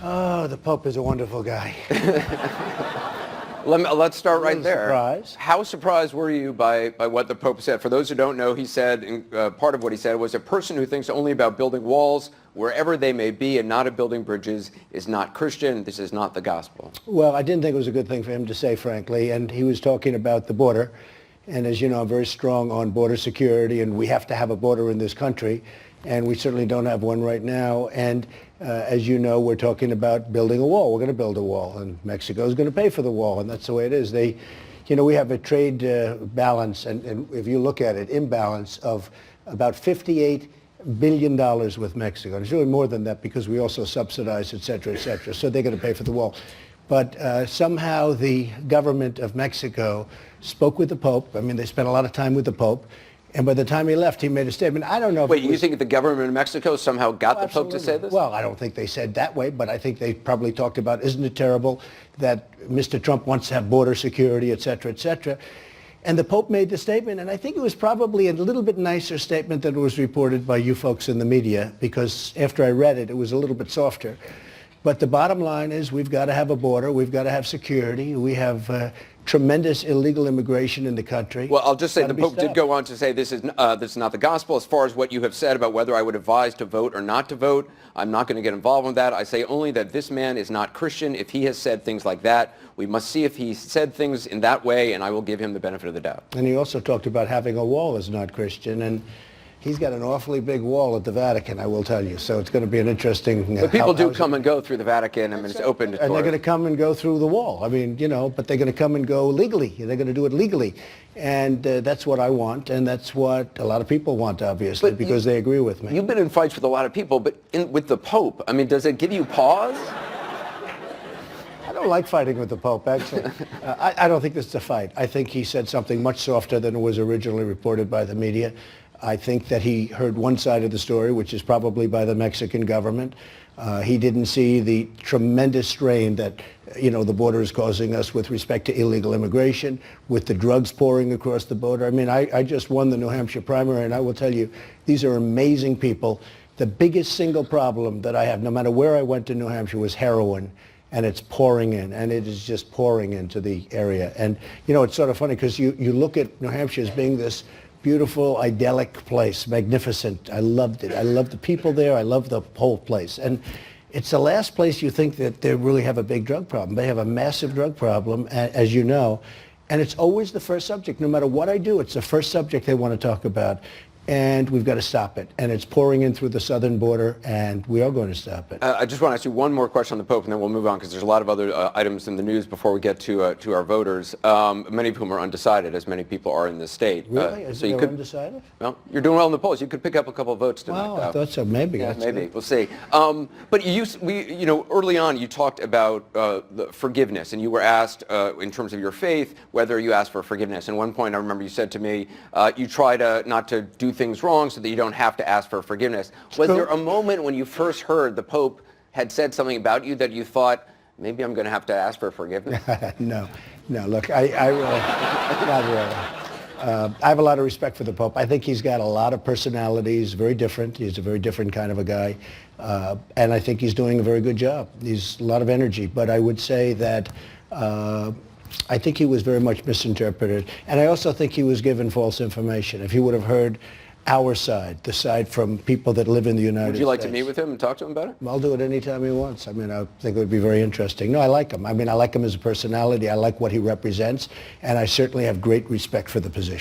Oh, the Pope is a wonderful guy. Let's start right there. Surprise. How surprised were you by what the Pope said? For those who don't know, he said, part of what he said was, a person who thinks only about building walls wherever they may be and not of building bridges is not Christian. This is not the gospel. Well, I didn't think it was a good thing for him to say, frankly, and he was talking about the border. And as you know, I'm very strong on border security, and we have to have a border in this country, and we certainly don't have one right now. And as you know, we're talking about building a wall. We're going to build a wall, and Mexico is going to pay for the wall, and that's the way it is. We have a trade balance, and if you look at it, imbalance of about $58 billion with Mexico. And it's really more than that because we also subsidize, et cetera, et cetera. So they're going to pay for the wall. But somehow the government of Mexico spoke with the Pope. I mean, they spent a lot of time with the Pope. And by the time he left, he made a statement. I don't know if Wait, you think the government of Mexico somehow got the Pope to say this? Well, I don't think they said that way, but I think they probably talked about, isn't it terrible that Mr. Trump wants to have border security, et cetera, et cetera. And the Pope made the statement, and I think it was probably a little bit nicer statement than was reported by you folks in the media, because after I read it, it was a little bit softer. But the bottom line is we've got to have a border. We've got to have security. We have tremendous illegal immigration in the country. Well, I'll just say the Pope did go on to say this is not the gospel. As far as what you have said about whether I would advise to vote or not to vote, I'm not going to get involved with that. I say only that this man is not Christian. If he has said things like that, we must see if he said things in that way, and I will give him the benefit of the doubt. And he also talked about having a wall is not Christian, and he's got an awfully big wall at the Vatican, I will tell you. So it's going to be an interesting... But people do come and go through the Vatican. I mean, it's open to tourists. And they're going to come and go through the wall. I mean, but they're going to come and go legally. They're going to do it legally. And that's what I want, and that's what a lot of people want, obviously, because they agree with me. You've been in fights with a lot of people, but with the Pope, I mean, does it give you pause? I don't like fighting with the Pope, actually. I don't think this is a fight. I think he said something much softer than was originally reported by the media. I think that he heard one side of the story, which is probably by the Mexican government. He didn't see the tremendous strain that, the border is causing us with respect to illegal immigration, with the drugs pouring across the border. I mean, I just won the New Hampshire primary, and I will tell you, these are amazing people. The biggest single problem that I have, no matter where I went in New Hampshire, was heroin. And it's pouring in, and it is just pouring into the area. And, it's sort of funny because you look at New Hampshire as being this beautiful, idyllic place, magnificent. I loved it. I loved the people there. I loved the whole place. And it's the last place you think that they really have a big drug problem. They have a massive drug problem, as you know, and it's always the first subject. No matter what I do, it's the first subject they want to talk about. And we've got to stop it. And it's pouring in through the southern border, and we are going to stop it. I just want to ask you one more question on the Pope, and then we'll move on, because there's a lot of other items in the news before we get to our voters, many of whom are undecided, as many people are in the state. Really? So you could, undecided? Well, you're doing well in the polls. You could pick up a couple of votes tonight. Wow, I thought so. Maybe. Yeah, maybe. Good. We'll see. But early on, you talked about the forgiveness, and you were asked, in terms of your faith, whether you asked for forgiveness. And one point, I remember you said to me, you try not to do things wrong so that you don't have to ask for forgiveness. Was there a moment when you first heard the Pope had said something about you that you thought, maybe I'm going to have to ask for forgiveness? No. Look, I really, not really. I have a lot of respect for the Pope. I think he's got a lot of personalities, very different. He's a very different kind of a guy. And I think he's doing a very good job. He's a lot of energy. But I would say that I think he was very much misinterpreted. And I also think he was given false information. If he would have heard our side, the side from people that live in the United States. Would you like to meet with him and talk to him about it? I'll do it anytime he wants. I mean, I think it would be very interesting. No, I like him. I mean, I like him as a personality. I like what he represents. And I certainly have great respect for the position.